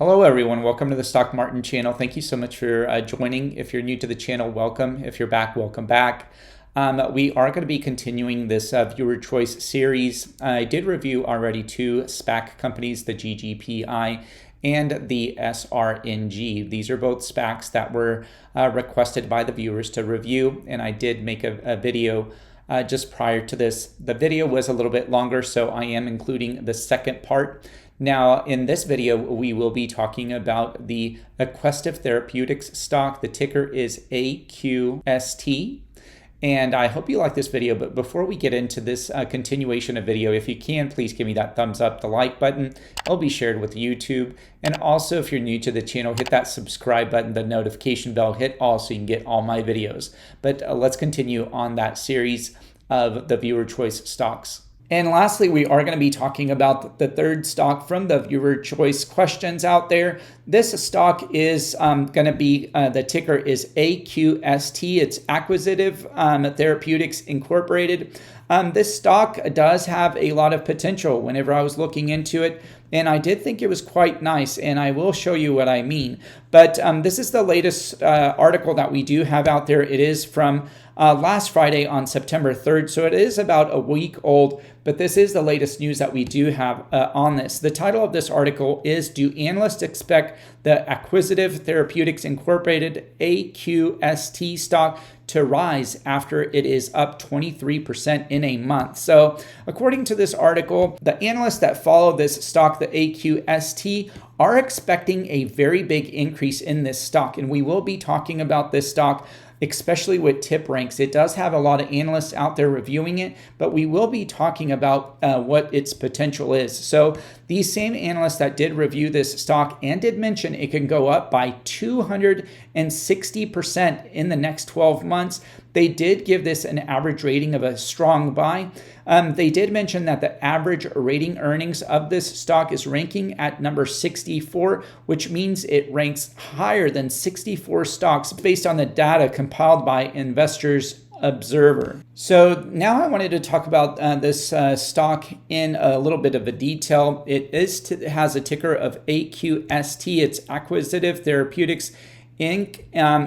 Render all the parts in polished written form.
Hello everyone, welcome to the Stock Martin channel. Thank you so much for joining. If you're new to the channel, welcome. If you're back, welcome back. We are going to be continuing this viewer choice series. I did review already two SPAC companies, the GGPI and the SRNG. These are both SPACs that were requested by the viewers to review, and I did make a video just prior to this. The video was a little bit longer, so I am including the second part. Now, in this video, we will be talking about the Aquestive Therapeutics stock. The ticker is AQST. And I hope you like this video, but before we get into this continuation of video, if you can, please give me that thumbs up, the like button. It'll be shared with YouTube. And also, if you're new to the channel, hit that subscribe button, the notification bell, hit all so you can get all my videos. But let's continue on that series of the viewer choice stocks. And lastly, we are going to be talking about the third stock from the viewer choice questions out there. This stock is going to be, the ticker is AQST. It's Aquestive Therapeutics Incorporated. This stock does have a lot of potential whenever I was looking into it, and I did think it was quite nice, and I will show you what I mean. But this is the latest article that we do have out there. It is from last Friday on September 3rd, so it is about a week old, but this is the latest news that we do have on this. The title of this article is, Do Analysts Expect the Aquestive Therapeutics Incorporated AQST stock to rise after it is up 23% in a month? So according to this article, the analysts that follow this stock, the AQST, are expecting a very big increase in this stock. And we will be talking about this stock, especially with TipRanks. It does have a lot of analysts out there reviewing it, but we will be talking about what its potential is. So these same analysts that did review this stock and did mention it can go up by 260% in the next 12 months, they did give this an average rating of a strong buy. They did mention that the average rating earnings of this stock is ranking at number 64, which means it ranks higher than 64 stocks based on the data compiled by Investors Observer. So now I wanted to talk about this stock in a little bit of a detail. It has a ticker of AQST. It's Aquestive Therapeutics Inc.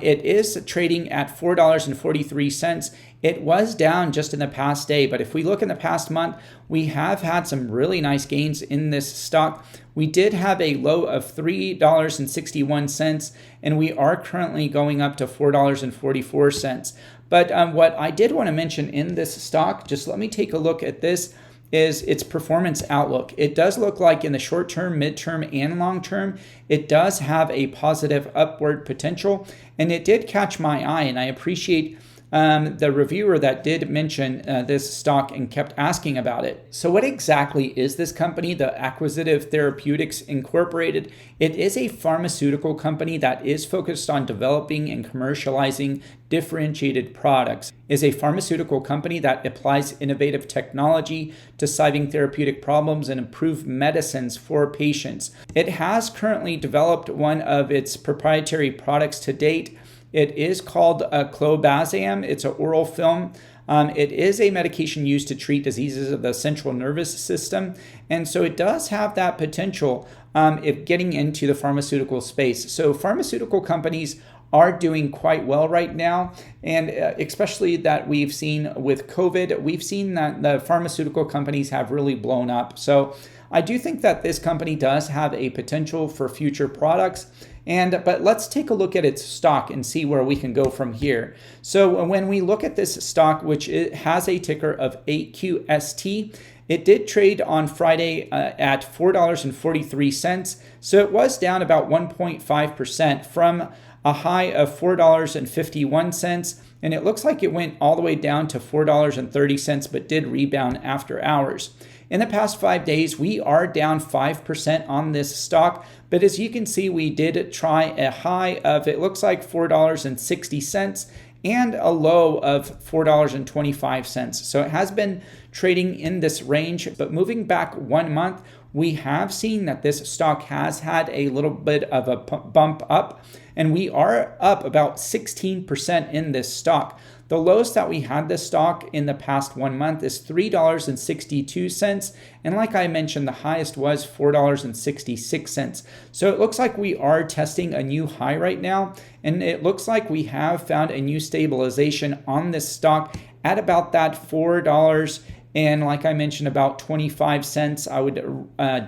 It is trading at $4.43. It was down just in the past day, but if we look in the past month, we have had some really nice gains in this stock. We did have a low of $3.61, and we are currently going up to $4.44. But what I did want to mention in this stock, just let me take a look at this, is its performance outlook. It does look like in the short term, midterm, and long term, it does have a positive upward potential. And it did catch my eye, and I appreciate the reviewer that did mention this stock and kept asking about it. So what exactly is this company, the Aquestive Therapeutics Incorporated? It is a pharmaceutical company that is focused on developing and commercializing differentiated products. It is a pharmaceutical company that applies innovative technology to solving therapeutic problems and improve medicines for patients. It has currently developed one of its proprietary products to date. It is called clobazam. It's an oral film. It is a medication used to treat diseases of the central nervous system. And so it does have that potential if getting into the pharmaceutical space. So pharmaceutical companies are doing quite well right now. And especially that we've seen with COVID, we've seen that the pharmaceutical companies have really blown up. So I do think that this company does have a potential for future products. But let's take a look at its stock and see where we can go from here. So when we look at this stock, which it has a ticker of AQST, it did trade on Friday at $4.43. So it was down about 1.5% from a high of $4.51. And it looks like it went all the way down to $4.30, but did rebound after hours. In the past 5 days, we are down 5% on this stock, but as you can see, we did try a high of, it looks like $4.60 and a low of $4.25. So it has been trading in this range, but moving back 1 month, we have seen that this stock has had a little bit of a bump up, and we are up about 16% in this stock. The lowest that we had this stock in the past 1 month is $3.62. And like I mentioned, the highest was $4.66. So it looks like we are testing a new high right now. And it looks like we have found a new stabilization on this stock at about that $4. And like I mentioned, about 25 cents, I would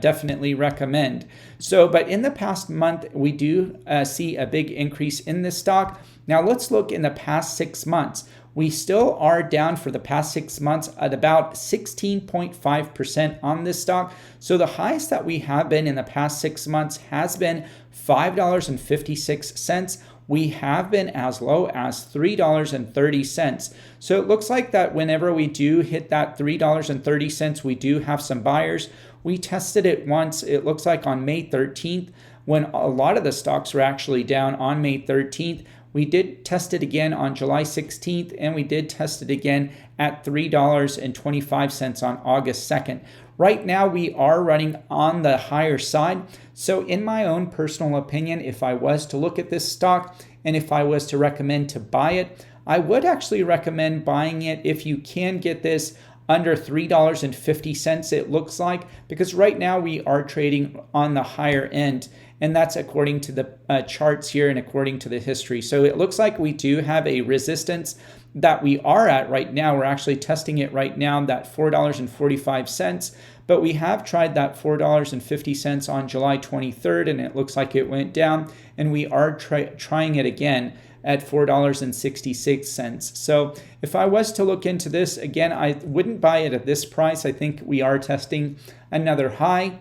definitely recommend. So, but in the past month, we do see a big increase in this stock. Now let's look in the past 6 months. We still are down for the past 6 months at about 16.5% on this stock. So the highest that we have been in the past 6 months has been $5.56. We have been as low as $3.30. So it looks like that whenever we do hit that $3.30, we do have some buyers. We tested it once, it looks like on May 13th, when a lot of the stocks were actually down on May 13th. We did test it again on July 16th, and we did test it again at $3.25 on August 2nd. Right now, we are running on the higher side. So in my own personal opinion, if I was to look at this stock and if I was to recommend to buy it, I would actually recommend buying it if you can get this under $3.50, it looks like, because right now we are trading on the higher end. And that's according to the charts here and according to the history. So it looks like we do have a resistance that we are at right now. We're actually testing it right now, that $4.45. But we have tried that $4.50 on July 23rd, and it looks like it went down. And we are trying it again at $4.66. So if I was to look into this, again, I wouldn't buy it at this price. I think we are testing another high.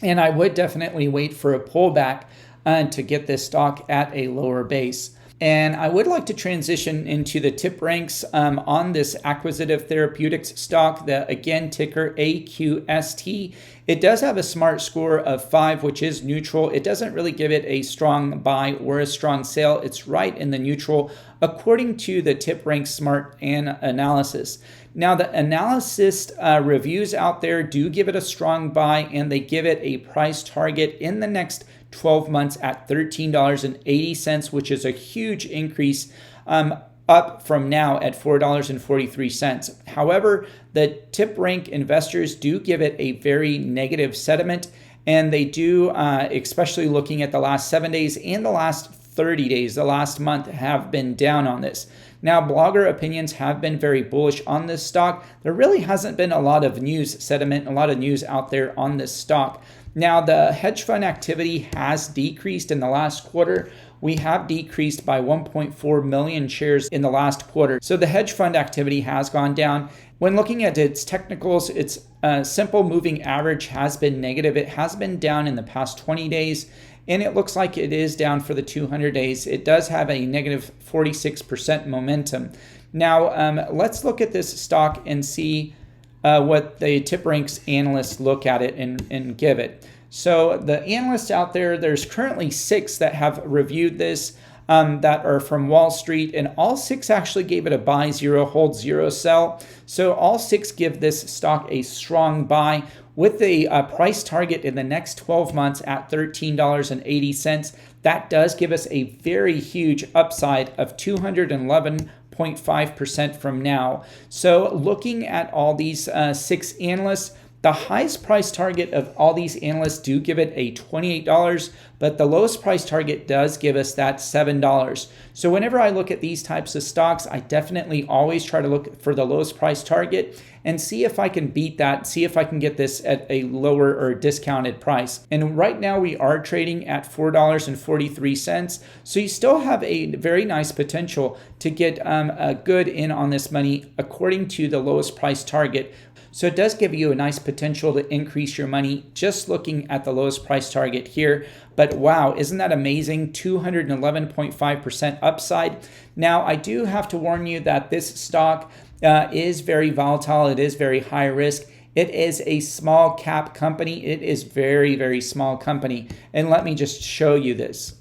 And I would definitely wait for a pullback to get this stock at a lower base. And I would like to transition into the TipRanks on this Aquestive Therapeutics stock, the again ticker AQST. It does have a smart score of 5, which is neutral. It doesn't really give it a strong buy or a strong sell. It's right in the neutral according to the TipRanks Smart analysis. Now, the analysis reviews out there do give it a strong buy, and they give it a price target in the next 12 months at $13.80, which is a huge increase up from now at $4.43. However, the TipRank investors do give it a very negative sentiment, and they do, especially looking at the last 7 days and the last 30 days, the last month, have been down on this. Now, blogger opinions have been very bullish on this stock. There really hasn't been a lot of news sentiment, a lot of news out there on this stock. Now, the hedge fund activity has decreased in the last quarter. We have decreased by 1.4 million shares in the last quarter. So the hedge fund activity has gone down. When looking at its technicals, its simple moving average has been negative. It has been down in the past 20 days. And it looks like it is down for the 200 days. It does have a negative 46% momentum. Now, let's look at this stock and see what the TipRanks analysts look at it and give it. So the analysts out there, there's currently 6 that have reviewed this that are from Wall Street, and all 6 actually gave it a buy, 0 hold, 0 sell. So all 6 give this stock a strong buy with a price target in the next 12 months at $13.80. That does give us a very huge upside of 211.5% from now. So looking at all these 6 analysts, the highest price target of all these analysts do give it a $28, but the lowest price target does give us that $7. So whenever I look at these types of stocks, I definitely always try to look for the lowest price target and see if I can beat that, see if I can get this at a lower or discounted price. And right now we are trading at $4.43. So you still have a very nice potential to get a good in on this money according to the lowest price target. So it does give you a nice potential to increase your money just looking at the lowest price target here. But wow, isn't that amazing? 211.5% upside. Now, I do have to warn you that this stock is very volatile. It is very high risk. It is a small cap company. It is very, very small company. And let me just show you this.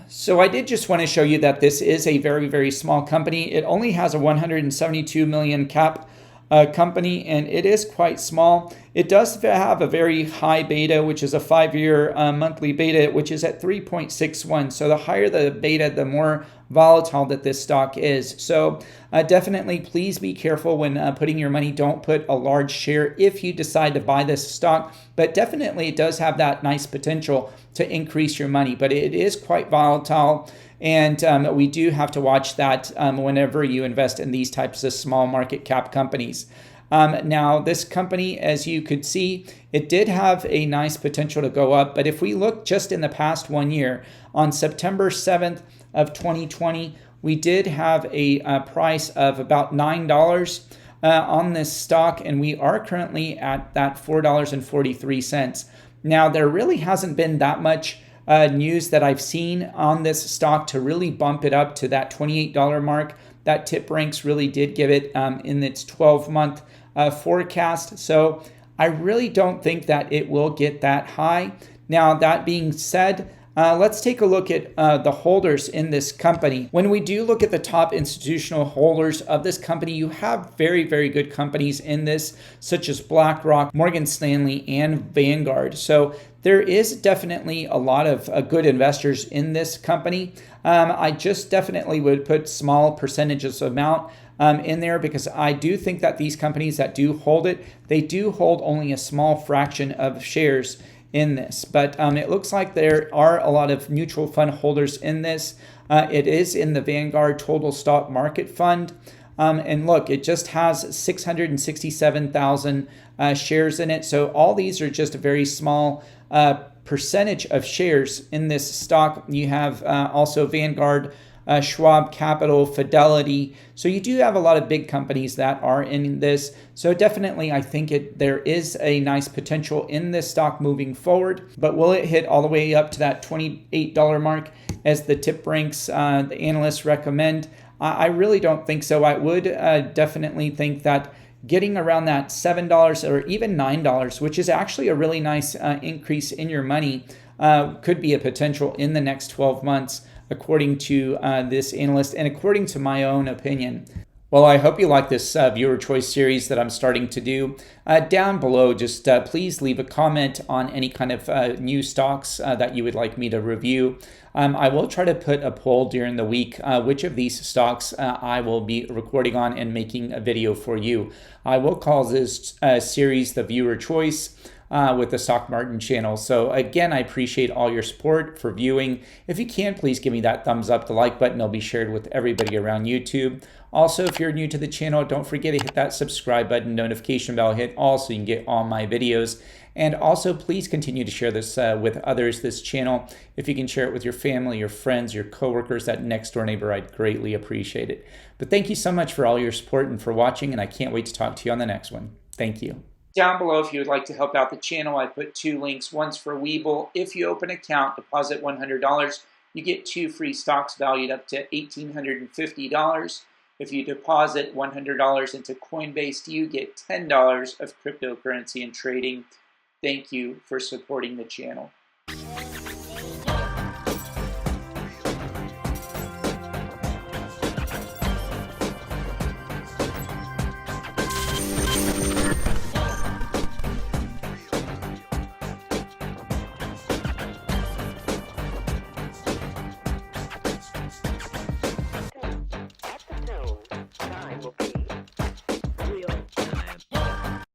So I did just want to show you that this is a very, very small company. It only has a 172 million cap company, and it is quite small. It does have a very high beta, which is a 5-year monthly beta, which is at 3.61. So the higher the beta, the more volatile that this stock is. So definitely please be careful when putting your money. Don't put a large share if you decide to buy this stock, but definitely it does have that nice potential to increase your money, but it is quite volatile. And we do have to watch that whenever you invest in these types of small market cap companies. Now, this company, as you could see, it did have a nice potential to go up. But if we look just in the past 1 year, on September 7th of 2020, we did have a price of about $9 on this stock, and we are currently at that $4.43. Now, there really hasn't been that much news that I've seen on this stock to really bump it up to that $28 mark. That TipRanks really did give it in its 12-month forecast. So I really don't think that it will get that high. Now, that being said, let's take a look at the holders in this company. When we do look at the top institutional holders of this company, you have very, very good companies in this, such as BlackRock, Morgan Stanley, and Vanguard. So there is definitely a lot of good investors in this company. I just definitely would put small percentages amount in there, because I do think that these companies that do hold it, they do hold only a small fraction of shares in this. But it looks like there are a lot of mutual fund holders in this. It is in the Vanguard Total Stock Market Fund. And look, it just has 667,000 shares in it. So all these are just a very small percentage of shares in this stock. You have also Vanguard, Schwab Capital, Fidelity. So you do have a lot of big companies that are in this. So definitely, I think there is a nice potential in this stock moving forward. But will it hit all the way up to that $28 mark as the TipRanks, the analysts recommend? I really don't think so. I would definitely think that getting around that $7 or even $9, which is actually a really nice increase in your money, could be a potential in the next 12 months, according to this analyst and according to my own opinion. Well, I hope you like this viewer choice series that I'm starting to do. Down below, just please leave a comment on any kind of new stocks that you would like me to review. I will try to put a poll during the week which of these stocks I will be recording on and making a video for you. I will call this series the viewer choice with the Stock Martin channel. So again, I appreciate all your support for viewing. If you can, please give me that thumbs up. The like button will be shared with everybody around YouTube. Also, if you're new to the channel, don't forget to hit that subscribe button, notification bell, hit all so you can get all my videos. And also, please continue to share this with others, this channel. If you can share it with your family, your friends, your coworkers, that next door neighbor, I'd greatly appreciate it. But thank you so much for all your support and for watching, and I can't wait to talk to you on the next one. Thank you. Down below, if you would like to help out the channel, I put 2 links. One's for Webull. If you open an account, deposit $100, you get 2 free stocks valued up to $1,850. If you deposit $100 into Coinbase, you get $10 of cryptocurrency and trading. Thank you for supporting the channel.